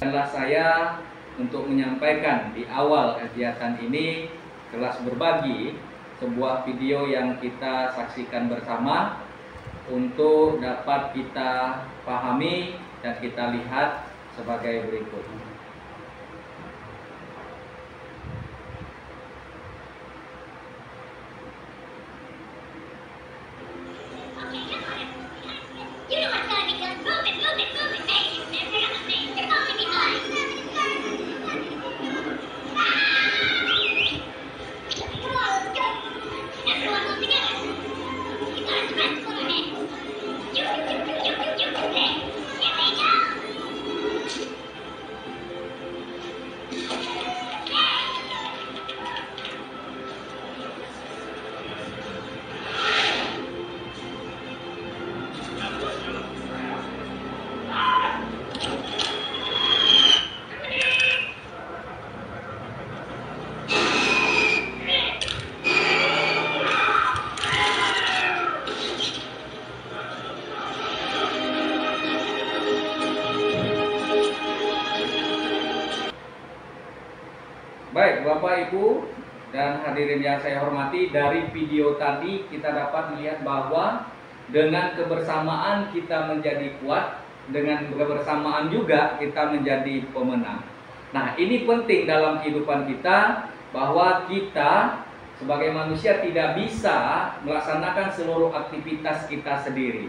Adalah saya untuk menyampaikan di awal kegiatan ini kelas berbagi, sebuah video yang kita saksikan bersama untuk dapat kita pahami dan kita lihat sebagai berikut. Baik, Bapak, Ibu, dan hadirin yang saya hormati, dari video tadi kita dapat melihat bahwa dengan kebersamaan kita menjadi kuat, dengan kebersamaan juga kita menjadi pemenang. Nah, ini penting dalam kehidupan kita, bahwa kita sebagai manusia tidak bisa melaksanakan seluruh aktivitas kita sendiri.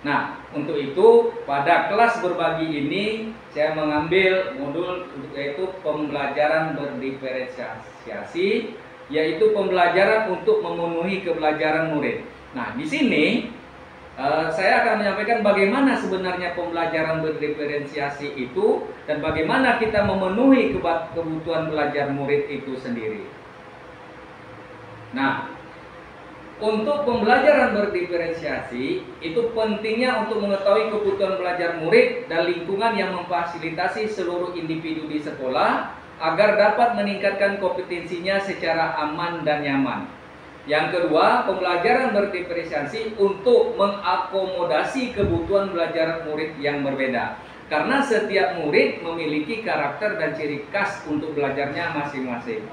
Nah, untuk itu pada kelas berbagi ini saya mengambil modul yaitu pembelajaran berdiferensiasi, yaitu pembelajaran untuk memenuhi kebelajaran murid. Nah, di sini saya akan menyampaikan bagaimana sebenarnya pembelajaran berdiferensiasi itu dan bagaimana kita memenuhi kebutuhan belajar murid itu sendiri. Nah, untuk pembelajaran berdiferensiasi itu pentingnya untuk mengetahui kebutuhan belajar murid dan lingkungan yang memfasilitasi seluruh individu di sekolah agar dapat meningkatkan kompetensinya secara aman dan nyaman. Yang kedua, pembelajaran berdiferensiasi untuk mengakomodasi kebutuhan belajar murid yang berbeda. Karena setiap murid memiliki karakter dan ciri khas untuk belajarnya masing-masing.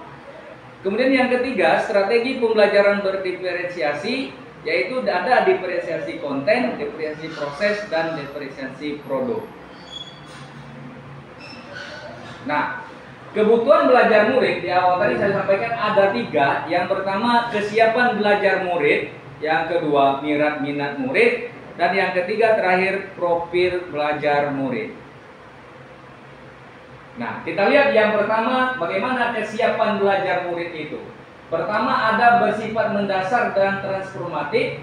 Kemudian yang ketiga, strategi pembelajaran berdiferensiasi, yaitu ada diferensiasi konten, diferensiasi proses, dan diferensiasi produk. Nah, kebutuhan belajar murid di awal tadi saya sampaikan ada 3. Yang pertama, kesiapan belajar murid. Yang kedua, minat murid. Dan yang ketiga terakhir, profil belajar murid. Nah, kita lihat yang pertama, bagaimana kesiapan belajar murid itu. Pertama, ada bersifat mendasar dan transformatif,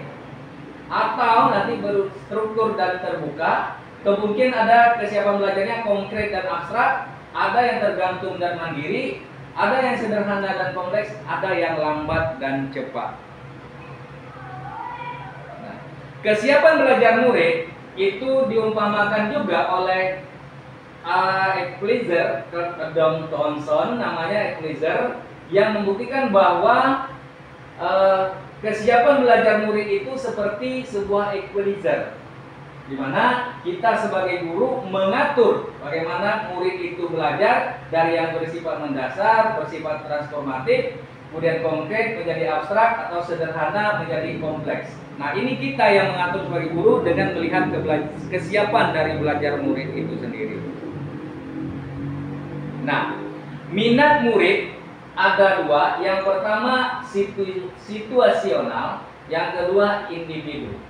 atau nanti berstruktur dan terbuka. Kemudian ada kesiapan belajarnya konkret dan abstrak, ada yang tergantung dan mandiri, ada yang sederhana dan kompleks, ada yang lambat dan cepat. Nah, kesiapan belajar murid itu diumpamakan juga oleh equalizer, Don Thomson namanya equalizer, yang membuktikan bahwa kesiapan belajar murid itu seperti sebuah equalizer, di mana kita sebagai guru mengatur bagaimana murid itu belajar dari yang bersifat mendasar, bersifat transformatif, kemudian konkret menjadi abstrak, atau sederhana menjadi kompleks. Nah, ini kita yang mengatur sebagai guru dengan melihat kesiapan dari belajar murid itu sendiri. Nah, minat murid ada 2. Yang pertama situasional, yang kedua individu.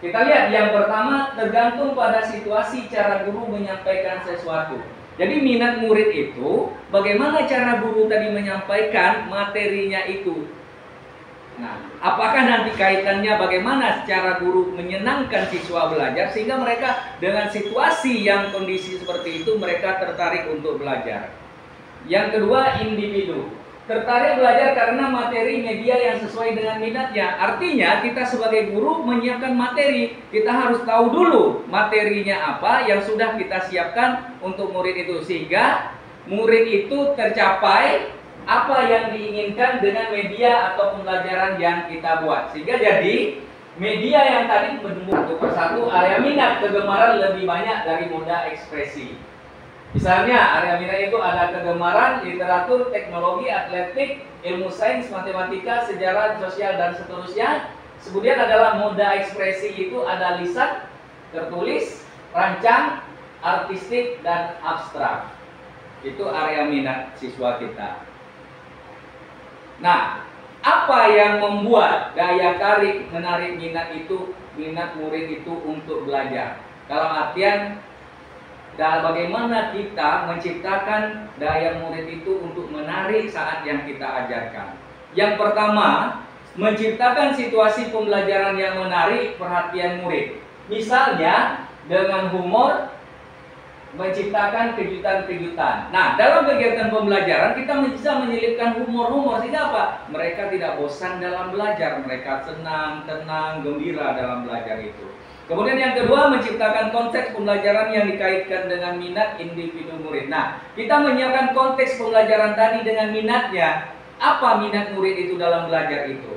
Kita lihat yang pertama tergantung pada situasi cara guru menyampaikan sesuatu. Jadi minat murid itu bagaimana cara guru tadi menyampaikan materinya itu. Nah, apakah nanti kaitannya bagaimana cara guru menyenangkan siswa belajar sehingga mereka dengan situasi yang kondisi seperti itu mereka tertarik untuk belajar. Yang kedua, individu. Tertarik belajar karena materi media yang sesuai dengan minatnya. Artinya kita sebagai guru menyiapkan materi, kita harus tahu dulu materinya apa yang sudah kita siapkan untuk murid itu, sehingga murid itu tercapai apa yang diinginkan dengan media atau pembelajaran yang kita buat. Sehingga jadi media yang tadi satu persatu area minat kegemaran lebih banyak dari moda ekspresi. Misalnya area minat itu ada kegemaran, literatur, teknologi, atletik, ilmu sains, matematika, sejarah, sosial, dan seterusnya. Kemudian adalah moda ekspresi itu ada lisan, tertulis, rancang, artistik, dan abstrak. Itu area minat siswa kita. Nah, apa yang membuat daya tarik menarik minat murid itu untuk belajar? Dalam artian bagaimana kita menciptakan daya murid itu untuk menarik saat yang kita ajarkan. Yang pertama, menciptakan situasi pembelajaran yang menarik perhatian murid. Misalnya dengan humor, menciptakan kejutan-kejutan. Nah, dalam kegiatan pembelajaran kita bisa menyelipkan humor-humor sehingga apa? Mereka tidak bosan dalam belajar, mereka senang, tenang, gembira dalam belajar itu. Kemudian yang kedua, menciptakan konteks pembelajaran yang dikaitkan dengan minat individu murid. Nah, kita menyiapkan konteks pembelajaran tadi dengan minatnya. Apa minat murid itu dalam belajar itu?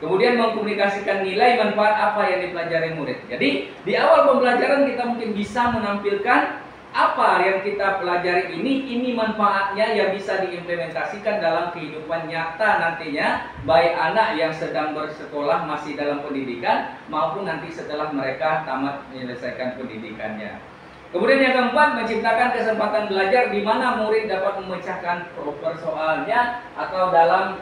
Kemudian mengkomunikasikan nilai manfaat apa yang dipelajari murid. Jadi, di awal pembelajaran kita mungkin bisa menampilkan apa yang kita pelajari ini manfaatnya yang bisa diimplementasikan dalam kehidupan nyata nantinya, baik anak yang sedang bersekolah masih dalam pendidikan maupun nanti setelah mereka tamat menyelesaikan pendidikannya. Kemudian yang keempat, menciptakan kesempatan belajar di mana murid dapat memecahkan persoalannya atau dalam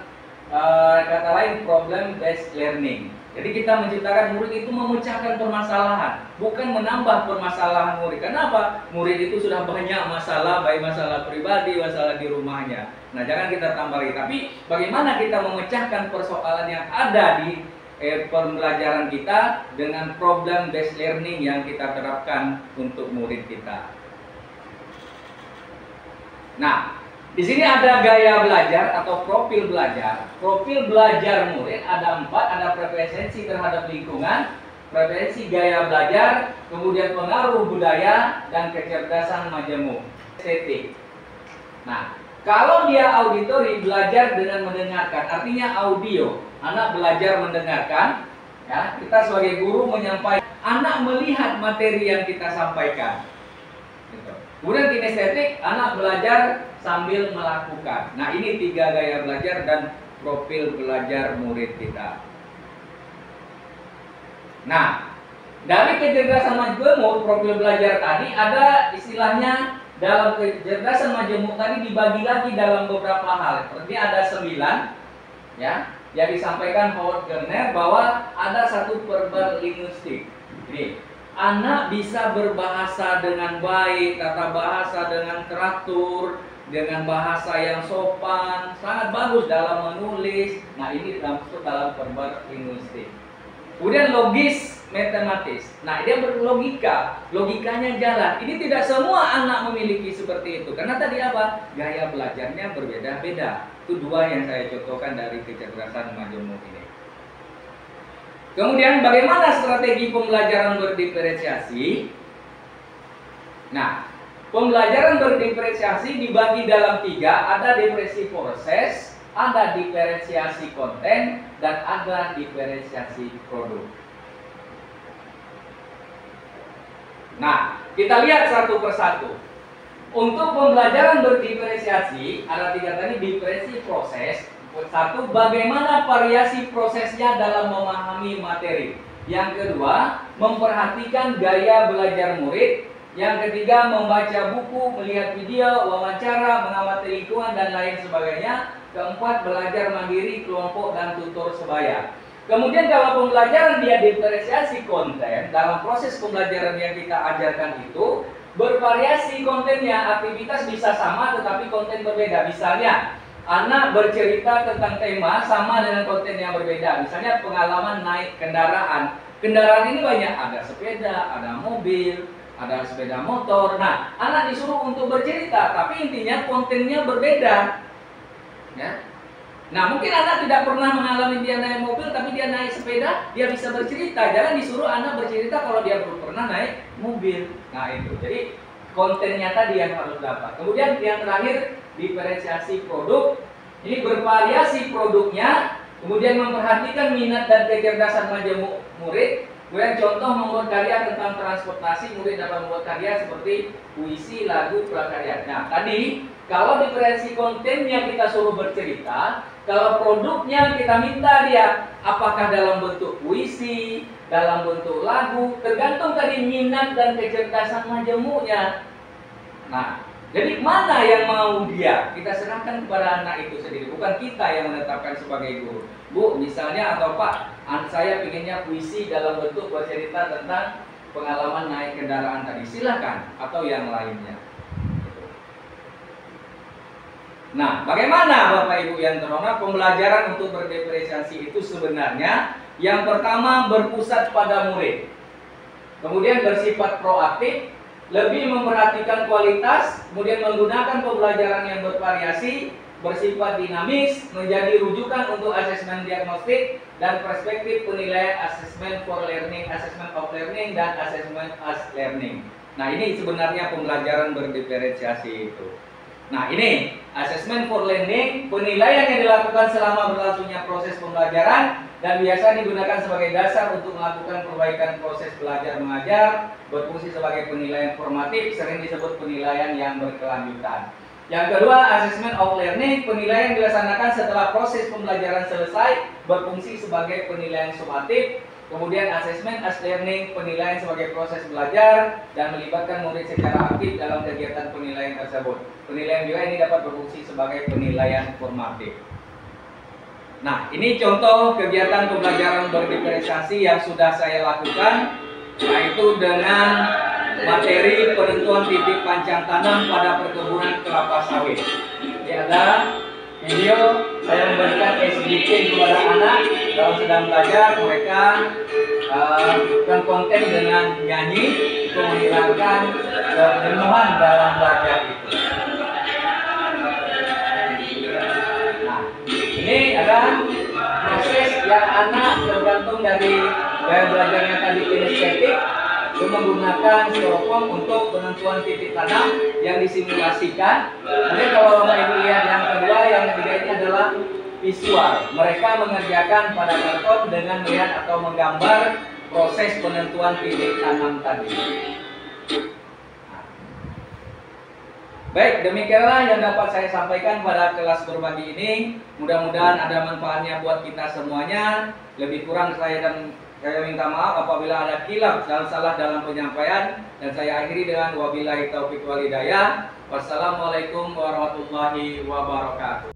kata lain problem based learning. Jadi kita menciptakan murid itu memecahkan permasalahan, bukan menambah permasalahan murid. Kenapa? Murid itu sudah banyak masalah, baik masalah pribadi, masalah di rumahnya. Nah, jangan kita tambahi. Tapi bagaimana kita memecahkan persoalan yang ada di pembelajaran kita dengan problem based learning yang kita terapkan untuk murid kita. Nah, di sini ada gaya belajar atau profil belajar. Profil belajar murid ada 4, ada preferensi terhadap lingkungan, preferensi gaya belajar, kemudian pengaruh budaya, dan kecerdasan majemuk, estetik. Nah, kalau dia auditori, belajar dengan mendengarkan, artinya audio. Anak belajar mendengarkan, ya, kita sebagai guru menyampaikan, anak melihat materi yang kita sampaikan. Gitu. Kemudian kinestetik, anak belajar sambil melakukan. Nah, ini 3 gaya belajar dan profil belajar murid kita. Nah, dari kecerdasan majemuk profil belajar tadi ada istilahnya, dalam kecerdasan majemuk tadi dibagi lagi dalam beberapa hal. Seperti ada 9, ya, yang disampaikan Howard Gardner bahwa ada 1 verbal linguistik. Jadi, anak bisa berbahasa dengan baik, tata bahasa dengan teratur, dengan bahasa yang sopan, sangat bagus dalam menulis. Nah, ini masuk dalam verbal linguistik. Kemudian logis matematis. Nah, dia berlogika, logikanya jalan. Ini tidak semua anak memiliki seperti itu. Karena tadi apa? Gaya belajarnya berbeda-beda. Itu 2 yang saya contohkan dari kecerdasan majemuk ini. Kemudian bagaimana strategi pembelajaran berdiferensiasi? Nah, pembelajaran berdiferensiasi dibagi dalam 3, ada diferensiasi proses, ada diferensiasi konten, dan ada diferensiasi produk. Nah, kita lihat satu persatu. Untuk pembelajaran berdiferensiasi, ada 3 tadi, diferensiasi proses. 1, bagaimana variasi prosesnya dalam memahami materi. Yang kedua, memperhatikan gaya belajar murid. Yang ketiga, membaca buku, melihat video, wawancara, mengamati lingkungan, dan lain sebagainya. Keempat, belajar mandiri, kelompok, dan tutor sebaya. Kemudian kalau pembelajaran dia diferensiasi konten, dalam proses pembelajaran yang kita ajarkan itu, bervariasi kontennya, aktivitas bisa sama tetapi konten berbeda. Misalnya, anak bercerita tentang tema sama dengan konten yang berbeda. Misalnya pengalaman naik kendaraan. Kendaraan ini banyak, ada sepeda, ada mobil, ada sepeda motor. Nah, anak disuruh untuk bercerita, tapi intinya kontennya berbeda. Ya. Nah, mungkin anak tidak pernah mengalami dia naik mobil, tapi dia naik sepeda, dia bisa bercerita. Jangan disuruh anak bercerita kalau dia belum pernah naik mobil. Nah, itu. Jadi kontennya tadi yang harus dapat. Kemudian yang terakhir, diferensiasi produk. Ini bervariasi produknya, kemudian memperhatikan minat dan kecerdasan majemuk murid, Kemudian contoh membuat karya tentang transportasi, murid dapat membuat karya seperti puisi, lagu, prakarya. Nah, tadi kalau diferensi kontennya kita suruh bercerita, kalau produknya kita minta dia apakah dalam bentuk puisi, dalam bentuk lagu, tergantung tadi minat dan kecerdasan majemuknya. Nah, jadi mana yang mau dia? Kita serahkan kepada anak itu sendiri, bukan kita yang menetapkan sebagai guru. Bu, misalnya atau Pak, anak saya pinginnya puisi dalam bentuk bercerita tentang pengalaman naik kendaraan tadi. Silakan, atau yang lainnya. Nah, bagaimana Bapak Ibu yang terhormat, pembelajaran untuk berdiferensiasi itu sebenarnya yang pertama berpusat pada murid, kemudian bersifat proaktif, lebih memperhatikan kualitas, kemudian menggunakan pembelajaran yang bervariasi, bersifat dinamis, menjadi rujukan untuk asesmen diagnostik dan perspektif penilaian asesmen for learning, assessment of learning, dan assessment as learning. Nah, ini sebenarnya pembelajaran berdiferensiasi itu. Nah, ini assessment for learning, penilaian yang dilakukan selama berlangsungnya proses pembelajaran dan biasa digunakan sebagai dasar untuk melakukan perbaikan proses belajar mengajar, berfungsi sebagai penilaian formatif, sering disebut penilaian yang berkelanjutan. Yang kedua, assessment of learning, penilaian dilaksanakan setelah proses pembelajaran selesai, berfungsi sebagai penilaian sumatif. Kemudian assessment as learning, penilaian sebagai proses belajar dan melibatkan murid secara aktif dalam kegiatan penilaian tersebut. Penilaian juga ini dapat berfungsi sebagai penilaian formatif. Nah, ini contoh kegiatan pembelajaran berdiferensiasi yang sudah saya lakukan, yaitu dengan materi penentuan titik pancang tanam pada perkebunan kelapa sawit. Ini ada video saya memberikan SDK kepada anak kalau sedang belajar, mereka melakukan konten dengan nyanyi untuk menghilangkan kejenuhan dalam belajar itu. Nah, ini ada proses yang anak tergantung dari gaya belajarnya tadi kinestetik, itu menggunakan styrofoam untuk penentuan titik tanam yang disimulasikan. Kemudian kalau Bapak Ibu lihat yang kedua, yang ketiga ini adalah visual. Mereka mengerjakan pada karton dengan melihat atau menggambar proses penentuan titik tanam tadi. Baik, demikianlah yang dapat saya sampaikan pada kelas berbagi ini. Mudah-mudahan ada manfaatnya buat kita semuanya. Lebih kurang saya minta maaf apabila ada khilaf dan salah dalam penyampaian, dan saya akhiri dengan wabillahi taufiq wal hidayah. Wassalamualaikum warahmatullahi wabarakatuh.